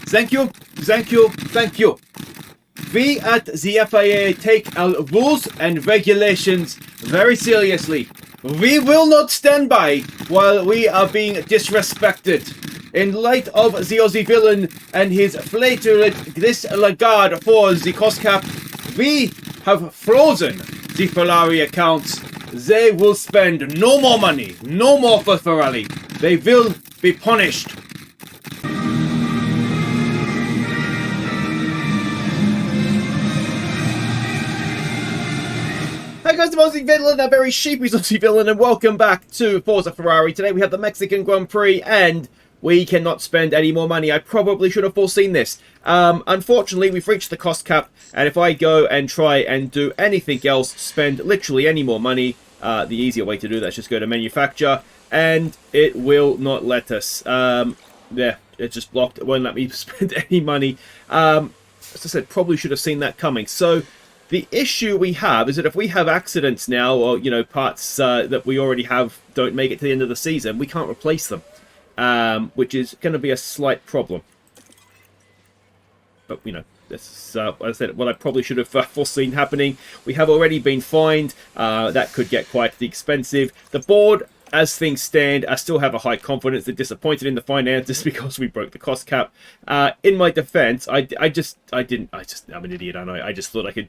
Thank you, thank you, thank you. We at the FIA take our rules and regulations very seriously. We will not stand by while we are being disrespected. In light of the Aussie villain and his flagrant disregard for the cost cap, we have frozen the Ferrari accounts. They will spend no more money, no more for Ferrari. They will be punished. Hi guys, I'm Aussie Villain, a very sheepish Aussie Villain, and welcome back to Forza Ferrari. Today we have the Mexican Grand Prix, and we cannot spend any more money. I probably should have foreseen this. Unfortunately, we've reached the cost cap, and if I go and try and do anything else, spend literally any more money, the easier way to do that is just go to manufacture, and it will not let us. Yeah, it's just blocked. It won't let me spend any money. As I said, probably should have seen that coming. So the issue we have is that if we have accidents now, or, you know, parts that we already have don't make it to the end of the season, we can't replace them, which is going to be a slight problem. But, you know, this is, as I said, what I probably should have foreseen happening. We have already been fined. That could get quite expensive. The board, as things stand, I still have a high confidence. They're disappointed in the finances because we broke the cost cap. In my defense, I'm an idiot, aren't I? I just thought I could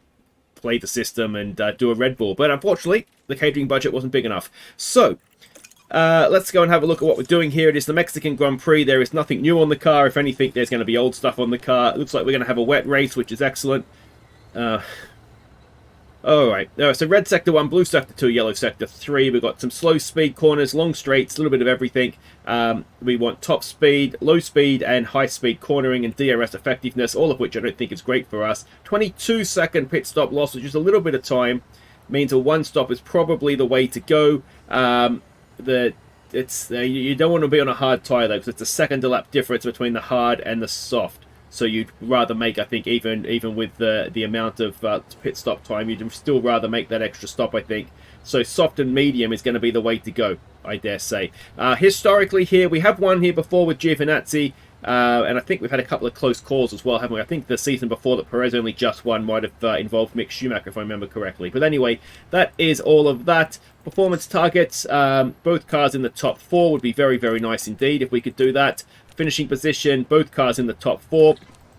play the system and do a Red Bull, but unfortunately the catering budget wasn't big enough. So let's go and have a look at what we're doing here. It is the Mexican Grand Prix. There is nothing new on the car. If anything, there's going to be old stuff on the car. It looks like we're going to have a wet race, which is excellent. Alright, so red sector 1, blue sector 2, yellow sector 3. We've got some slow speed corners, long straights, a little bit of everything. We want top speed, low speed, and high speed cornering and DRS effectiveness, all of which I don't think is great for us. 22-second pit stop loss, which is a little bit of time. Means a one stop is probably the way to go. You don't want to be on a hard tyre though, because it's a second lap difference between the hard and the soft. So you'd rather make, I think, even with the amount of pit stop time, you'd still rather make that extra stop, I think. So soft and medium is going to be the way to go, I dare say. Historically here, we have won here before with Giovinazzi, and I think we've had a couple of close calls as well, haven't we? I think the season before that Perez only just won might have involved Mick Schumacher, if I remember correctly. But anyway, that is all of that. Performance targets, both cars in the top 4 would be very, very nice indeed if we could do that. Finishing position, both cars in the top 4.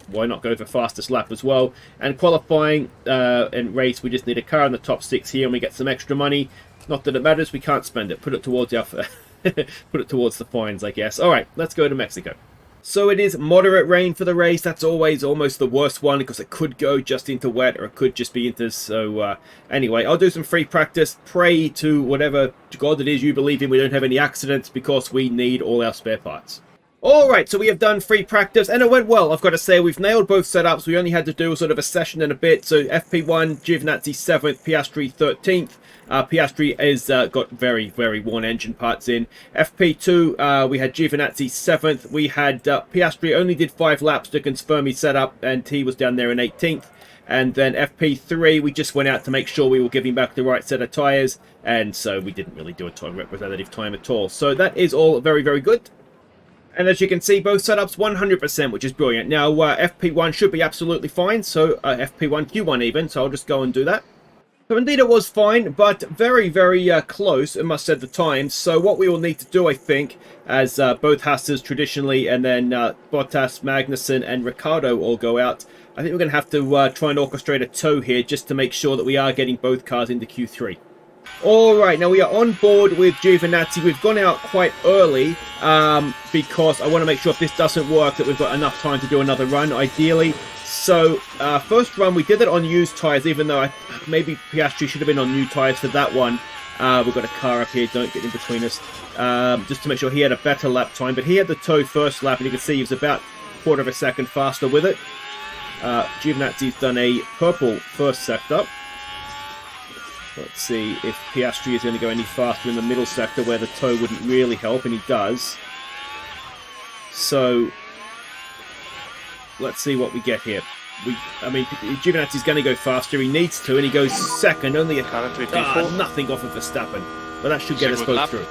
Why not go for fastest lap as well? And qualifying and race, we just need a car in the top 6 here, and we get some extra money. Not that it matters, we can't spend it. Put it towards our put it towards the fines, I guess. All right, let's go to Mexico. So it is moderate rain for the race. That's always almost the worst one, because it could go just into wet, or it could just be into. So anyway, I'll do some free practice. Pray to whatever God it is you believe in we don't have any accidents, because we need all our spare parts. Alright, so we have done free practice, and it went well, I've got to say. We've nailed both setups. We only had to do sort of a session and a bit. So FP1, Giovinazzi 7th, Piastri 13th. Piastri has got very, very worn engine parts in. FP2, we had Giovinazzi 7th. We had Piastri only did 5 laps to confirm his setup, and he was down there in 18th. And then FP3, we just went out to make sure we were giving back the right set of tyres, and so we didn't really do a time representative time at all. So that is all very, very good. And as you can see, both setups 100%, which is brilliant. Now, FP1 should be absolutely fine, so FP1, Q1 even, so I'll just go and do that. So indeed it was fine, but very, very close, I must say, at the time. So what we will need to do, I think, as both Haas's traditionally, and then Bottas, Magnussen, and Ricciardo all go out, I think we're going to have to try and orchestrate a tow here, just to make sure that we are getting both cars into Q3. Alright, now we are on board with Giovinazzi. We've gone out quite early because I want to make sure if this doesn't work that we've got enough time to do another run, ideally. So, first run we did it on used tyres, even though maybe Piastri should have been on new tyres for that one. We've got a car up here, don't get in between us. Just to make sure he had a better lap time, but he had the tow first lap, and you can see he was about a quarter of a second faster with it. Giovinazzi's done a purple first sector. Let's see if Piastri is going to go any faster in the middle sector where the tow wouldn't really help, and he does. So, let's see what we get here. Giovinazzi's going to go faster, he needs to, and he goes second, only nothing off of Verstappen. But that should get us both through.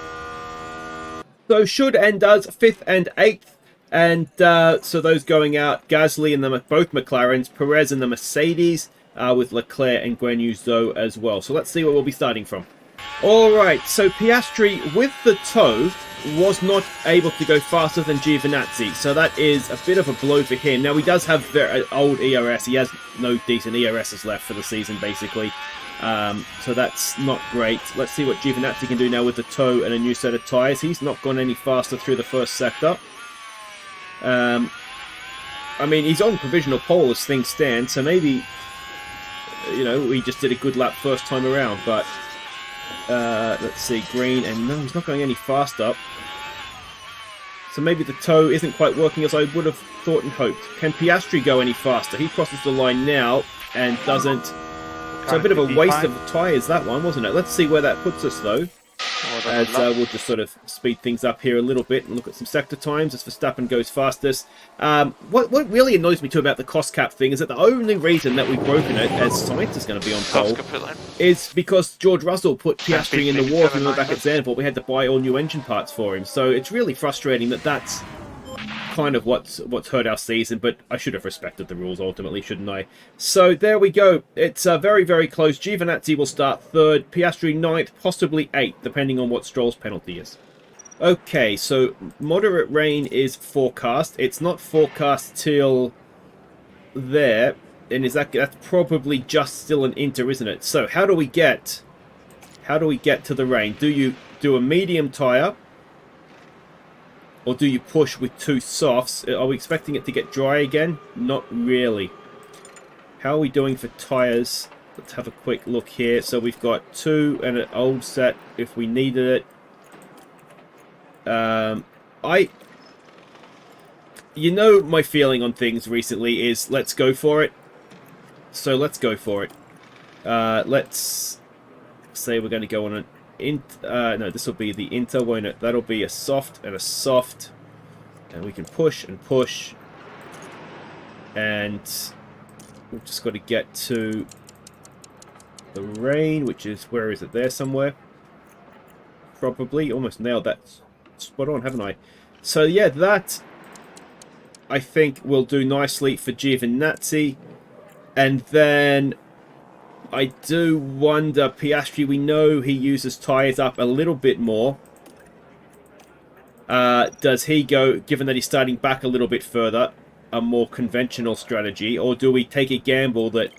So, should and does 5th and 8th. And so those going out, Gasly and both McLarens, Perez and the Mercedes, with Leclerc and Guan Yu Zhou as well. So let's see where we'll be starting from. Alright, so Piastri with the toe was not able to go faster than Giovinazzi, so that is a bit of a blow for him. Now he does have very old ERS, he has no decent ERSs left for the season basically, so that's not great. Let's see what Giovinazzi can do now with the toe and a new set of tyres. He's not gone any faster through the first sector. I mean, he's on provisional pole as things stand, so maybe, you know, he just did a good lap first time around, but let's see, green, and no, he's not going any faster. So maybe the toe isn't quite working as I would have thought and hoped. Can Piastri go any faster? He crosses the line now and doesn't. So a bit of a waste of tyres, that one, wasn't it? Let's see where that puts us, though. As we'll just sort of speed things up here a little bit and look at some sector times as Verstappen goes fastest. What really annoys me too about the cost cap thing is that the only reason that we've broken it, as Sainz is going to be on pole, is because George Russell put Piastri in the war when we were back at Zandvoort. We had to buy all new engine parts for him. So it's really frustrating that that's kind of what's hurt our season, but I should have respected the rules ultimately, shouldn't I? So there we go. It's very, very close. Giovinazzi will start third, Piastri ninth, possibly 8th, depending on what Stroll's penalty is. Okay, so moderate rain is forecast. It's not forecast till there, and that's probably just still an inter, isn't it? So how do we get to the rain? Do you do a medium tyre? Or do you push with 2 softs? Are we expecting it to get dry again? Not really. How are we doing for tyres? Let's have a quick look here. So we've got 2 and an old set if we needed it. You know my feeling on things recently is let's go for it. So let's go for it. Let's say we're going to go on an no, this will be the inter, won't it? That'll be a soft and a soft, and we can push and push, and we've just got to get to the rain, which is, where is it? There somewhere, probably. Almost nailed that spot on, haven't I? So yeah, that I think will do nicely for Giovinazzi, and then I do wonder, Piastri, we know he uses tyres up a little bit more. Does he go, given that he's starting back a little bit further, a more conventional strategy? Or do we take a gamble that...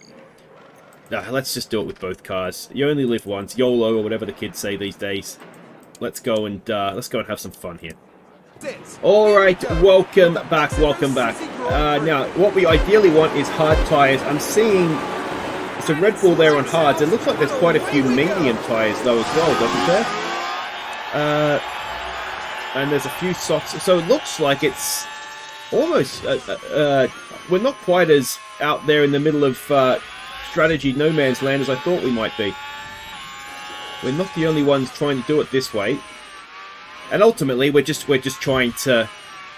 let's just do it with both cars. You only live once, YOLO, or whatever the kids say these days. Let's go and have some fun here. Alright, welcome back, welcome back. Now, what we ideally want is hard tyres. I'm seeing... It's a Red Bull there on hards. It looks like there's quite a few medium tyres though as well, doesn't there? And there's a few softs. So it looks like it's almost... we're not quite as out there in the middle of strategy no man's land as I thought we might be. We're not the only ones trying to do it this way. And ultimately, we're just trying to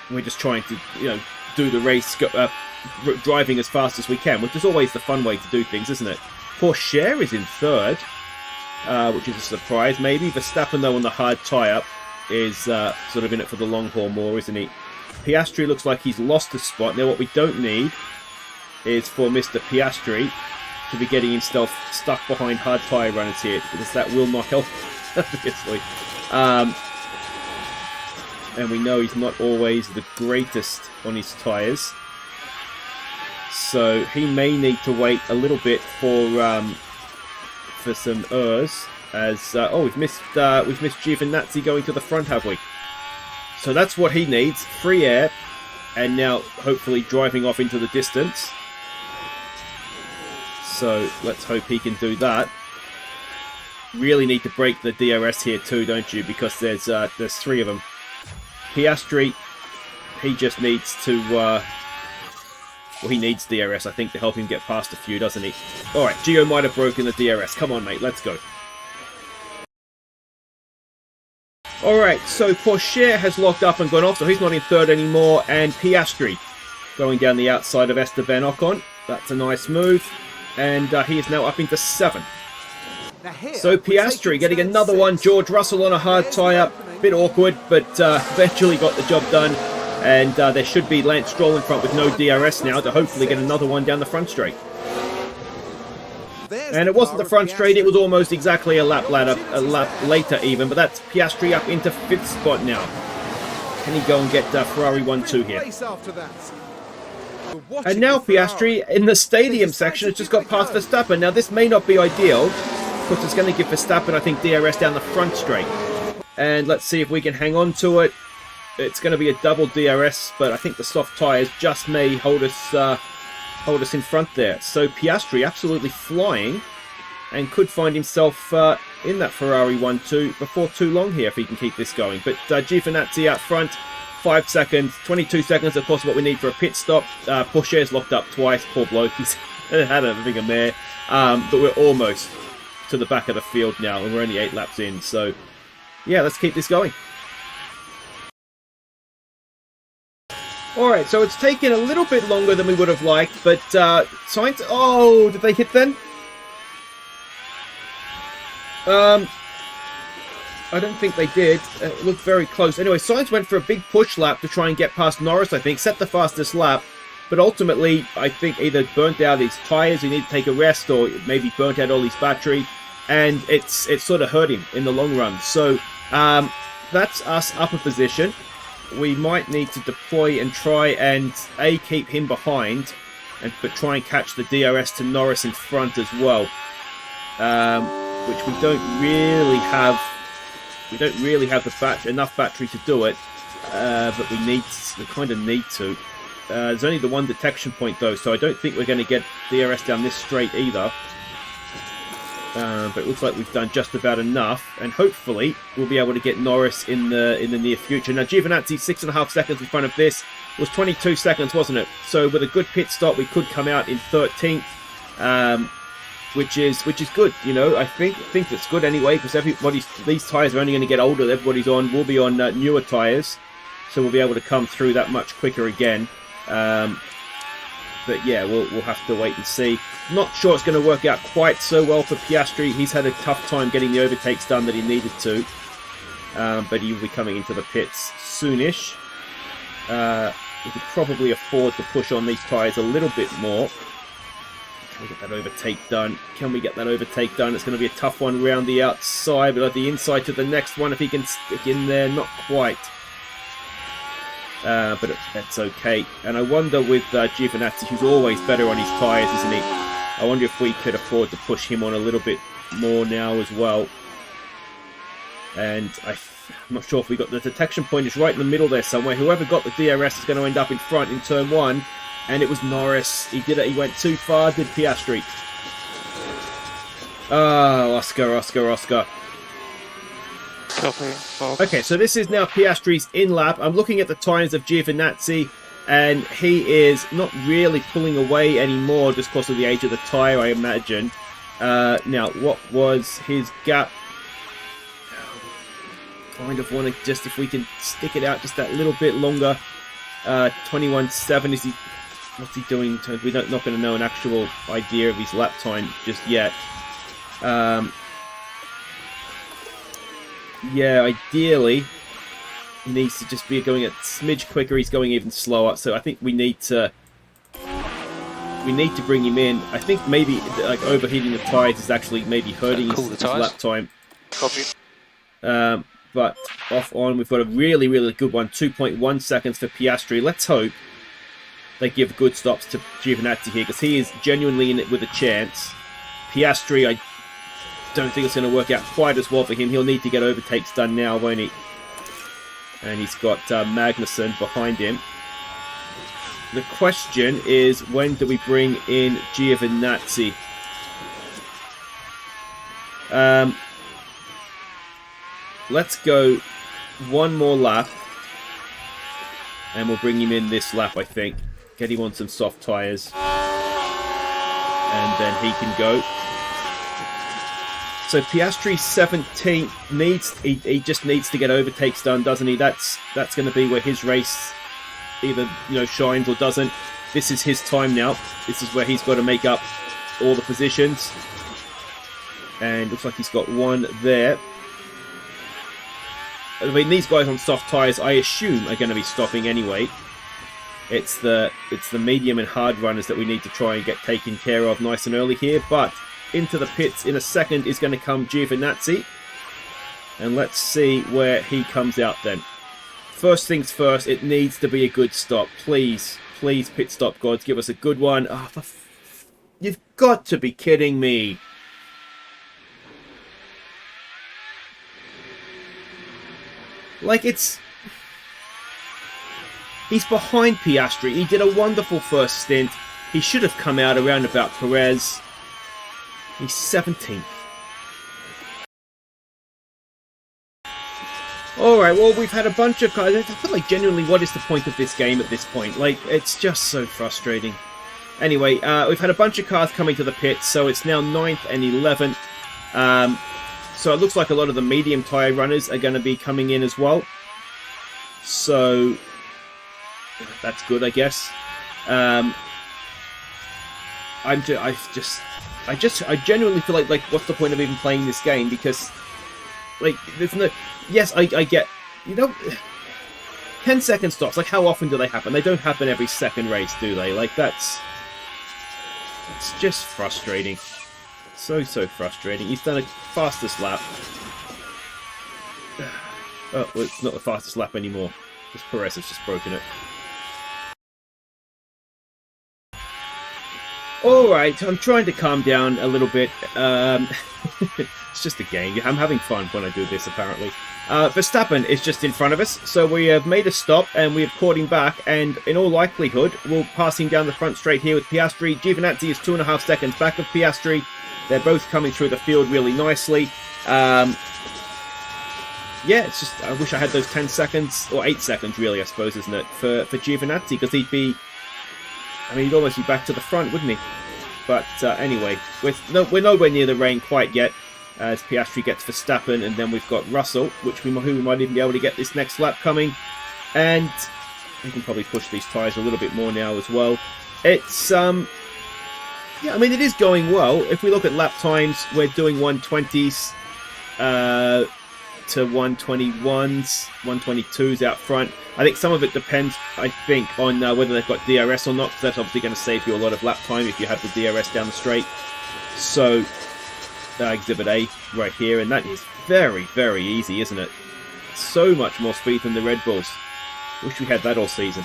you know, do the race, driving as fast as we can, which is always the fun way to do things, isn't it? Porsche is in third, which is a surprise, maybe. Verstappen, though, on the hard tyre is sort of in it for the long haul more, isn't he? Piastri looks like he's lost a spot. Now, what we don't need is for Mr. Piastri to be getting himself stuck behind hard tyre runners here, because that will not help, obviously. And we know he's not always the greatest on his tyres. So he may need to wait a little bit for some ERS. As we've missed Giovinazzi going to the front, have we? So that's what he needs: free air, and now hopefully driving off into the distance. So let's hope he can do that. Really need to break the DRS here too, don't you? Because there's 3 of them. Piastri, he just needs to... well, he needs DRS, I think, to help him get past a few, doesn't he? Alright, Gio might have broken the DRS. Come on, mate, let's go. Alright, so Porsche has locked up and gone off, so he's not in third anymore. And Piastri going down the outside of Esteban Ocon. That's a nice move. And he is now up into 7th. So Piastri getting another one. George Russell on a hard tyre. Bit awkward, but eventually got the job done. And there should be Lance Stroll in front with no DRS now to hopefully get another one down the front straight. And it wasn't the front straight, it was almost exactly a lap later even, but that's Piastri up into 5th spot now. Can he go and get Ferrari 1-2 here? And now Piastri in the stadium section has just got past Verstappen. Now this may not be ideal, because it's going to give Verstappen, I think, DRS down the front straight. And let's see if we can hang on to it. It's going to be a double DRS, but I think the soft tyres just may hold us in front there. So Piastri absolutely flying, and could find himself in that Ferrari 1-2 before too long here if he can keep this going. But Giovinazzi out front, 5 seconds, 22 seconds, of course, what we need for a pit stop. Pourchaire's locked up twice, poor bloke, he's had a big mare. But we're almost to the back of the field now, and we're only 8 laps in. So yeah, let's keep this going. Alright, so it's taken a little bit longer than we would have liked, but Sainz... Oh, did they hit then? I don't think they did. It looked very close. Anyway, Sainz went for a big push lap to try and get past Norris, I think. Set the fastest lap, but ultimately, I think either burnt out his tyres, he needed to take a rest, or maybe burnt out all his battery, and it sort of hurt him in the long run. So, that's us up a position. We might need to deploy and try and keep him behind, but try and catch the DRS to Norris in front as well, which we don't really have. We don't really have enough battery to do it, but we kind of need to. There's only the one detection point though, so I don't think we're going to get DRS down this straight either. But it looks like we've done just about enough, and hopefully we'll be able to get Norris in the near future. Now Giovinazzi 6.5 seconds in front of this, was 22 seconds, wasn't it? So with a good pit stop, we could come out in 13th, which is good. You know, I think that's good anyway, because these tyres are only going to get older. Will be on newer tyres, so we'll be able to come through that much quicker again. But yeah, we'll have to wait and see. Not sure it's going to work out quite so well for Piastri. He's had a tough time getting the overtakes done that he needed to. But he will be coming into the pits soonish. We could probably afford to push on these tyres a little bit more. Can we get that overtake done? Can we get that overtake done? It's going to be a tough one round the outside, but at the inside to the next one if he can stick in there. Not quite. But that's okay. And I wonder with Giovinazzi, who's always better on his tyres, isn't he? I wonder if we could afford to push him on a little bit more now as well. And I'm not sure if we got the detection point is right in the middle there somewhere. Whoever got the DRS is going to end up in front in turn 1. And it was Norris. He did it. He went too far, did Piastri. Oh, Oscar. Okay, so this is now Piastri's in-lap. I'm looking at the times of Giovinazzi, and he is not really pulling away anymore just because of the age of the tyre, I imagine. Now, what was his gap? Kind of want to just, if we can stick it out just that little bit longer. 21.7 is he... What's he doing? We're not going to know an actual idea of his lap time just yet. Yeah, ideally, he needs to just be going a smidge quicker. He's going even slower, so I think we need to bring him in. I think maybe like overheating the tyres is actually maybe hurting his lap time. Copy. But off on, we've got a really, really good one. 2.1 seconds for Piastri. Let's hope they give good stops to Giovinazzi here, because he is genuinely in it with a chance. Piastri, I don't think it's going to work out quite as well for him. He'll need to get overtakes done now, won't he? And he's got Magnussen behind him. The question is, when do we bring in Giovinazzi? Let's go one more lap, and we'll bring him in this lap, I think. Get him on some soft tyres, and then he can go. So Piastri 17th he just needs to get overtakes done, doesn't he? That's going to be where his race either shines or doesn't. This is his time now. This is where he's got to make up all the positions, and looks like he's got one there. I mean, these guys on soft tyres, I assume, are going to be stopping anyway. It's the medium and hard runners that we need to try and get taken care of nice and early here. But into the pits in a second is going to come Giovinazzi. And let's see where he comes out then. First things first, it needs to be a good stop. Please, please, pit stop gods, give us a good one. Oh, you've got to be kidding me. Like, it's... He's behind Piastri. He did a wonderful first stint. He should have come out around about Perez. He's 17th. Alright, well, we've had a bunch of cars. I feel like, genuinely, what is the point of this game at this point? Like, it's just so frustrating. Anyway, we've had a bunch of cars coming to the pits, so it's now 9th and 11th. So it looks like a lot of the medium tyre runners are going to be coming in as well. So that's good, I guess. I genuinely feel like what's the point of even playing this game? Because, like, there's no... Yes, I get, 10-second stops. Like, how often do they happen? They don't happen every second race, do they? Like, it's just frustrating. So frustrating. He's done a fastest lap. Oh, well, it's not the fastest lap anymore. Because Perez has just broken it. Alright, I'm trying to calm down a little bit. It's just a game. I'm having fun when I do this, apparently. Verstappen is just in front of us, so we have made a stop and we have caught him back, and in all likelihood, we'll pass him down the front straight here with Piastri. Giovinazzi is 2.5 seconds back of Piastri. They're both coming through the field really nicely. Yeah, it's just, I wish I had those 10 seconds, or 8 seconds really, I suppose, isn't it, for Giovinazzi, because he'd be, I mean, he'd almost be back to the front, wouldn't he? But anyway, we're nowhere near the rain quite yet, as Piastri gets Verstappen, and then we've got Russell, who we might even be able to get this next lap coming, and we can probably push these tyres a little bit more now as well. It's, yeah, I mean, it is going well. If we look at lap times, we're doing 120s to 121s, 122s out front. I think some of it depends, I think, on whether they've got DRS or not, because that's obviously going to save you a lot of lap time if you have the DRS down the straight. So, Exhibit A right here, and that is very, very easy, isn't it? So much more speed than the Red Bulls. Wish we had that all season.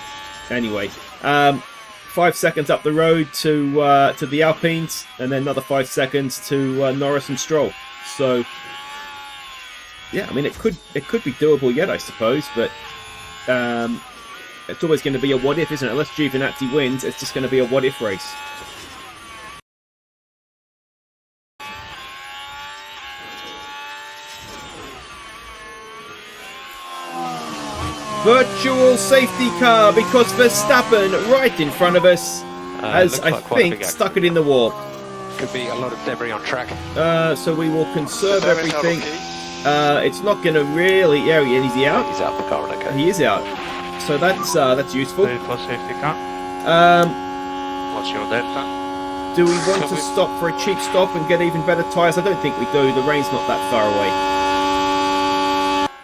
Anyway, 5 seconds up the road to the Alpines, and then another 5 seconds to Norris and Stroll. So, yeah, I mean, it could be doable yet, I suppose, but it's always going to be a what if, isn't it? Unless Giovinazzi wins, it's just going to be a what if race. Virtual safety car, because Verstappen, right in front of us, has, I think, stuck it in the wall. Could be a lot of debris on track. So we will conserve everything. It's not going to really... Yeah, is he out? He's out the car, okay. He is out. So that's useful. For safety car. What's your delta? Do we want to stop for a cheap stop and get even better tyres? I don't think we do. The rain's not that far away.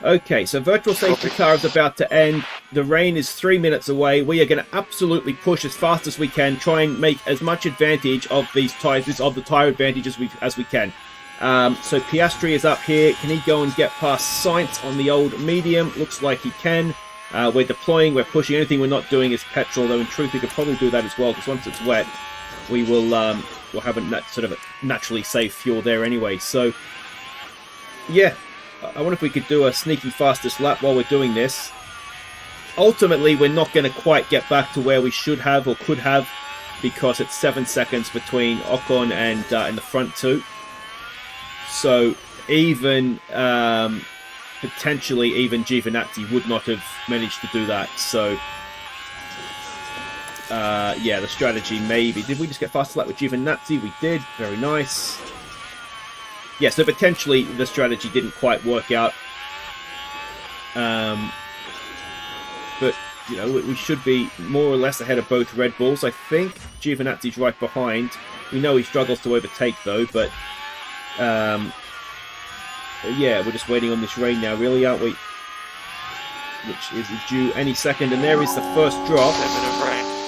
Okay, so virtual safety car is about to end. The rain is 3 minutes away. We are going to absolutely push as fast as we can, try and make as much advantage of these tyres, of the tyre advantage as we can. So Piastri is up here. Can he go and get past Sainz on the old medium? Looks like he can. We're deploying, we're pushing. Anything we're not doing is petrol, though in truth we could probably do that as well, because once it's wet, we will we'll have a sort of a naturally safe fuel there anyway. So, yeah. I wonder if we could do a sneaky fastest lap while we're doing this. Ultimately, we're not going to quite get back to where we should have or could have, because it's 7 seconds between Ocon and the front two. So even potentially even Giovinazzi would not have managed to do that. So yeah, the strategy maybe. Did we just get fastest lap with Giovinazzi? We did. Very nice. Yeah, so potentially the strategy didn't quite work out. But, you know, we should be more or less ahead of both Red Bulls, I think. Giovinazzi's right behind. We know he struggles to overtake, though, but... yeah, we're just waiting on this rain now, really, aren't we? which is due any second. And there is the first drop.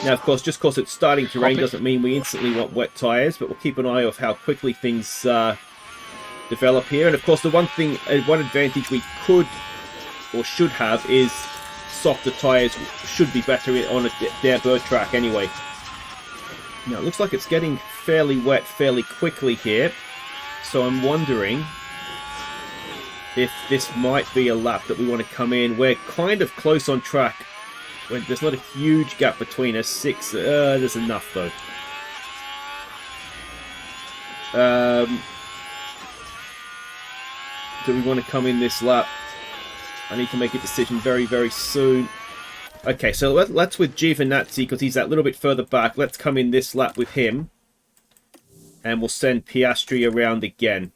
Now, of course, just because it's starting to rain doesn't mean we instantly want wet tyres, but we'll keep an eye on how quickly things develop here. And of course, the one advantage we could or should have is softer tyres should be better on a damp dirt track anyway. Now, it looks like it's getting fairly wet fairly quickly here, so I'm wondering if this might be a lap that we want to come in. We're kind of close on track. There's not a huge gap between us. There's enough though. Do we want to come in this lap? I need to make a decision very, very soon. Okay, so let's with Giovinazzi, because he's that little bit further back. Let's come in this lap with him. And we'll send Piastri around again.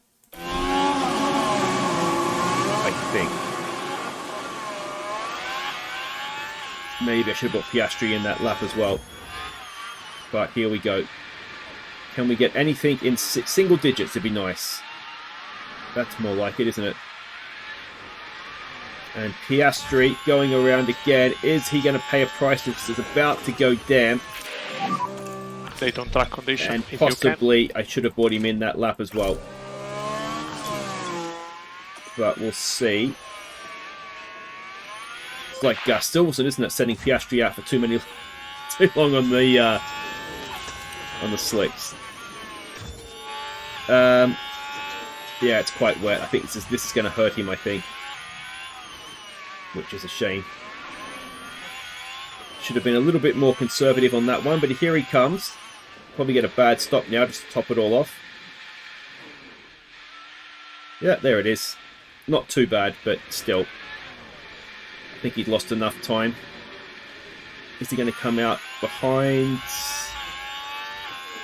I think. Maybe I should have got Piastri in that lap as well. But here we go. Can we get anything in single digits? It'd be nice. That's more like it, isn't it? And Piastri going around again. Is he going to pay a price? This is about to go damp. They don't track condition. And possibly I should have brought him in that lap as well. But we'll see. It's like Silverson, isn't it? Sending Piastri out for too long on the slicks. Yeah, it's quite wet. I think this is going to hurt him, I think. Which is a shame. Should have been a little bit more conservative on that one, but here he comes. Probably get a bad stop now just to top it all off. Yeah, there it is. Not too bad, but still. I think he'd lost enough time. Is he going to come out behind?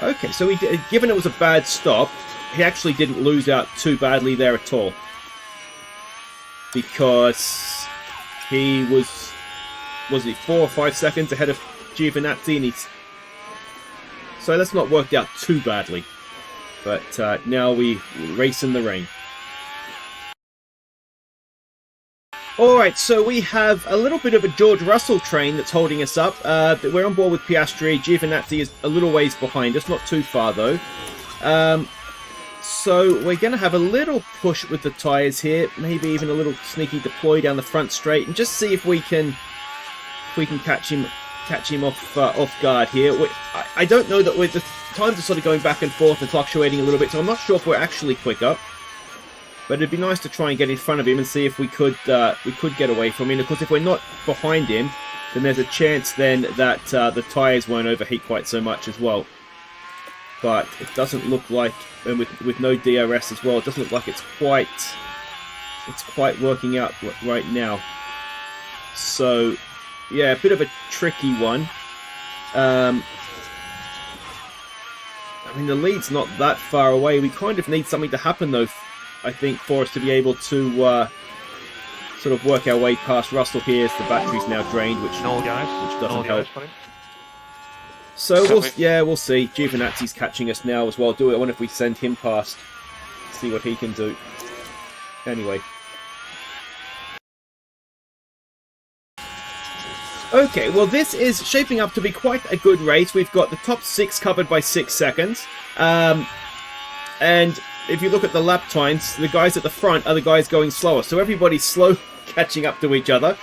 Okay, so given it was a bad stop, he actually didn't lose out too badly there at all. Because he was he 4 or 5 seconds ahead of Giovinazzi, and so that's not worked out too badly. But now we race in the rain. Alright, so we have a little bit of a George Russell train that's holding us up. We're on board with Piastri. Giovinazzi is a little ways behind us, not too far though. So we're going to have a little push with the tyres here, maybe even a little sneaky deploy down the front straight, and just see if we can catch him off guard here. I don't know that the times are sort of going back and forth and fluctuating a little bit, so I'm not sure if we're actually quicker. But it'd be nice to try and get in front of him and see if we could get away from him. Of course, if we're not behind him, then there's a chance then that the tyres won't overheat quite so much as well. But it doesn't look like, and with no DRS as well, it doesn't look like it's quite working out right now. So, yeah, a bit of a tricky one. I mean, the lead's not that far away. We kind of need something to happen, though, I think, for us to be able to sort of work our way past Russell here. As the battery's now drained, which doesn't help. So we'll see. Giovinazzi's catching us now as well. I wonder if we send him past, see what he can do. Anyway. Okay, well this is shaping up to be quite a good race. We've got the top 6 covered by 6 seconds. And if you look at the lap times, the guys at the front are the guys going slower. So everybody's slow catching up to each other.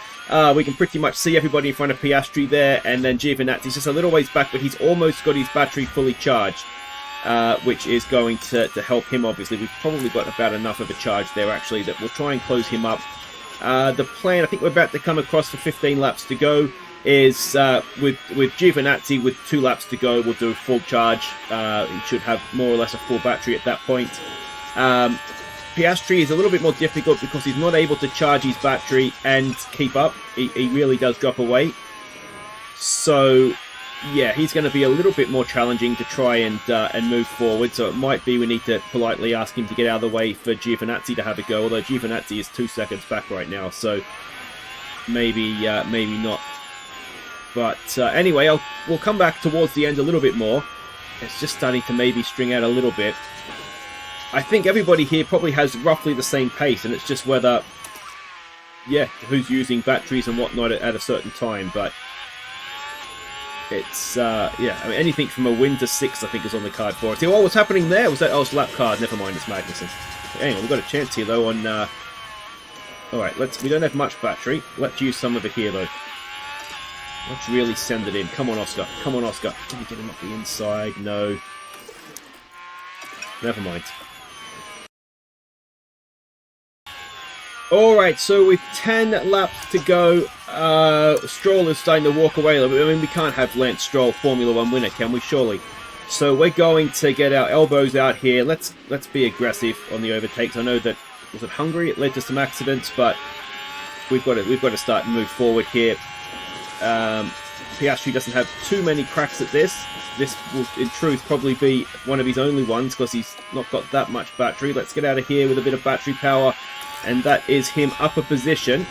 We can pretty much see everybody in front of Piastri there, and then Giovinazzi's just a little ways back, but he's almost got his battery fully charged, which is going to help him, obviously. We've probably got about enough of a charge there, actually, that we'll try and close him up. The plan, I think we're about to come across for 15 laps to go, is with Giovinazzi, with 2 laps to go, we'll do a full charge. He should have more or less a full battery at that point. Piastri is a little bit more difficult because he's not able to charge his battery and keep up. He really does drop away. So, yeah, he's going to be a little bit more challenging to try and move forward. So it might be we need to politely ask him to get out of the way for Giovinazzi to have a go. Although Giovinazzi is 2 seconds back right now, so maybe not. But anyway, we'll come back towards the end a little bit more. It's just starting to maybe string out a little bit. I think everybody here probably has roughly the same pace, and it's just whether yeah, who's using batteries and whatnot at a certain time. But it's yeah, I mean, anything from a win to 6, I think, is on the card for us. See, what's happening there? Was that lap card? Never mind, it's Magnussen. Hang on, we've got a chance here though on. All right, we don't have much battery. Let's use some of it here though. Let's really send it in. Come on, Oscar. Come on, Oscar. Can we get him up the inside? No. Never mind. Alright, so with 10 laps to go, Stroll is starting to walk away. I mean, we can't have Lance Stroll Formula 1 winner, can we? Surely. So we're going to get our elbows out here. Let's be aggressive on the overtakes. I know that, was it Hungary? It led to some accidents, but we've got to start and move forward here. Piastri doesn't have too many cracks at this. This will, in truth, probably be one of his only ones because he's not got that much battery. Let's get out of here with a bit of battery power, and that is him up a position.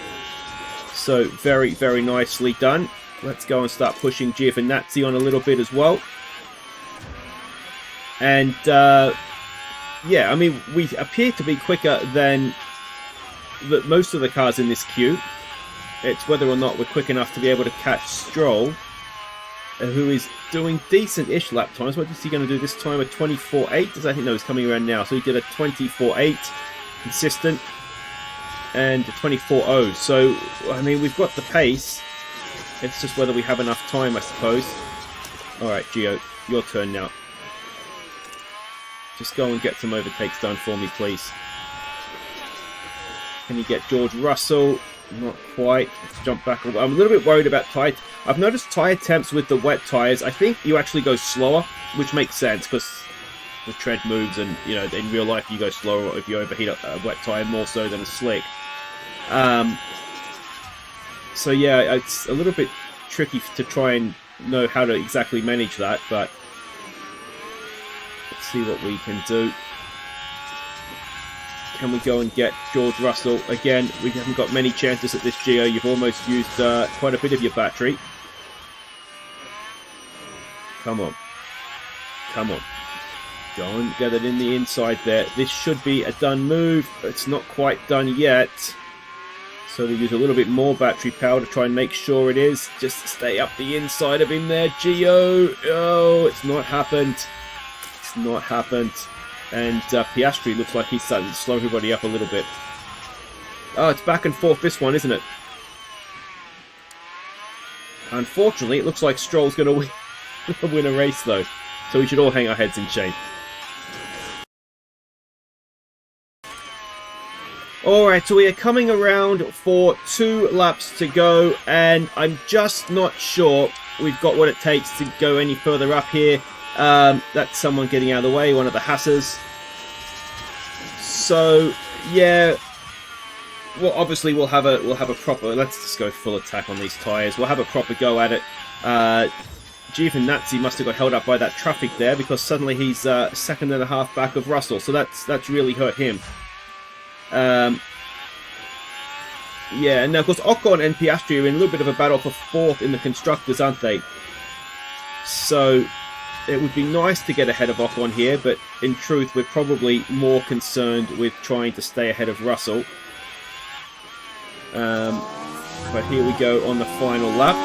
So very, very nicely done. Let's go and start pushing Giovinazzi on a little bit as well. And yeah, I mean, we appear to be quicker than most of the cars in this queue. It's whether or not we're quick enough to be able to catch Stroll, who is doing decent-ish lap times. What is he going to do this time? A 24.8? Does I think no, he's coming around now. So he did a 24.8 consistent and a 24.0. So I mean, we've got the pace. It's just whether we have enough time, I suppose. All right, Gio, your turn now. Just go and get some overtakes done for me, please. Can you get George Russell? Not quite. Let's jump back. I'm a little bit worried about tyre. I've noticed tyre temps with the wet tyres. I think you actually go slower, which makes sense because the tread moves, and you know, in real life you go slower if you overheat a wet tyre more so than a slick. So yeah, it's a little bit tricky to try and know how to exactly manage that, but let's see what we can do. Can we go and get George Russell? Again, we haven't got many chances at this, Gio. You've almost used quite a bit of your battery. Come on. Come on. Go and get it in the inside there. This should be a done move. It's not quite done yet. So we use a little bit more battery power to try and make sure it is. Just stay up the inside of him there, Gio. Oh, it's not happened. It's not happened. And Piastri looks like he's starting to slow everybody up a little bit. Oh, it's back and forth this one, isn't it? Unfortunately, it looks like Stroll's going to win a race, though. So we should all hang our heads in shame. Alright, so we are coming around for 2 laps to go, and I'm just not sure we've got what it takes to go any further up here. That's someone getting out of the way, one of the Hassers. So yeah, well, obviously we'll have a proper. Let's just go full attack on these tyres. We'll have a proper go at it. Giovinazzi must have got held up by that traffic there because suddenly he's second and a half back of Russell. So that's really hurt him. Yeah, and now of course Ocon and Piastri are in a little bit of a battle for 4th in the constructors, aren't they? So it would be nice to get ahead of Ocon here, but in truth, we're probably more concerned with trying to stay ahead of Russell. But here we go on the final lap.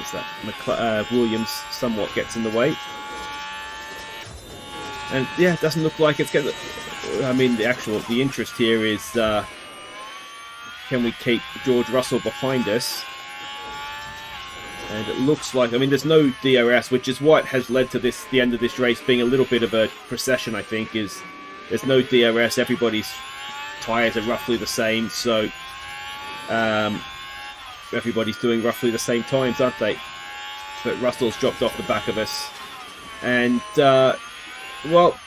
Is that Williams somewhat gets in the way. And yeah, it doesn't look like it's going to... I mean, the interest here is can we keep George Russell behind us? And it looks like, I mean, there's no DRS, which is what has led to the end of this race being a little bit of a procession, I think, is there's no DRS, everybody's tyres are roughly the same, so everybody's doing roughly the same times, aren't they? But Russell's dropped off the back of us. And, well,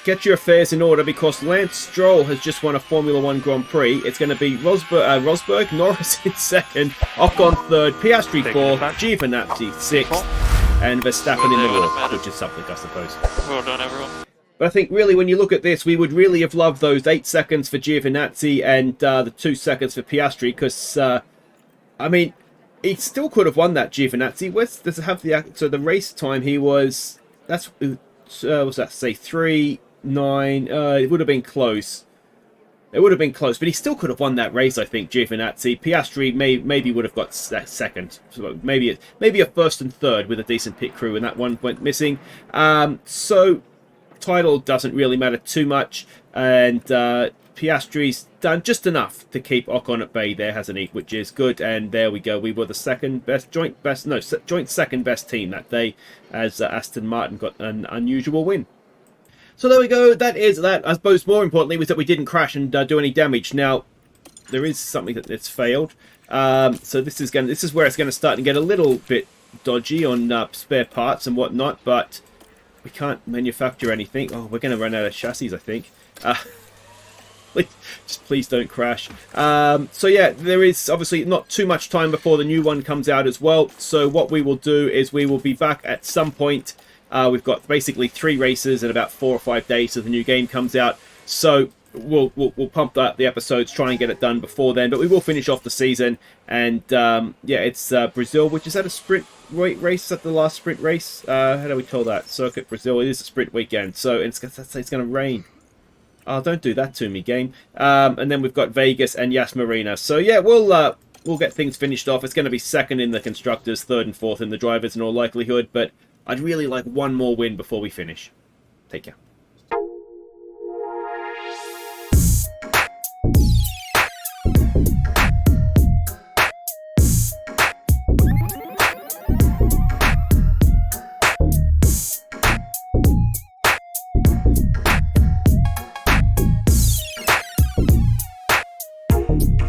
get your affairs in order because Lance Stroll has just won a Formula 1 Grand Prix. It's going to be Rosberg, Norris in 2nd, Ocon 3rd, Piastri 4th, Giovinazzi 6th, and Verstappen in the war, which is something, I suppose. Well done, everyone. But I think really when you look at this, we would really have loved those 8 seconds for Giovinazzi and the 2 seconds for Piastri because, I mean, he still could have won that, Giovinazzi. Does it have so the race time he was, what's that, say 3... 9, it would have been close. It would have been close, but he still could have won that race, I think, Giovinazzi. Piastri maybe would have got second. So maybe a first and third with a decent pit crew, and that one went missing. So title doesn't really matter too much, and Piastri's done just enough to keep Ocon at bay there, hasn't he? Which is good, and there we go. We were the joint second best team that day, as Aston Martin got an unusual win. So there we go. That is that. I suppose more importantly was that we didn't crash and do any damage. Now there is something that's failed. So this is where it's going to start and get a little bit dodgy on spare parts and whatnot. But we can't manufacture anything. Oh, we're going to run out of chassis, I think. Please don't crash. So yeah, there is obviously not too much time before the new one comes out as well. So what we will do is we will be back at some point. We've got basically 3 races in about 4 or 5 days till the new game comes out. So we'll pump up the episodes, try and get it done before then. But we will finish off the season. And yeah, it's Brazil, which is at a sprint race. Is that the last sprint race? How do we call that? Circuit Brazil. It is a sprint weekend. So it's going to rain. Oh, don't do that to me, game. And then we've got Vegas and Yas Marina. So yeah, we'll get things finished off. It's going to be second in the constructors, third and fourth in the drivers in all likelihood. But I'd really like one more win before we finish. Take care.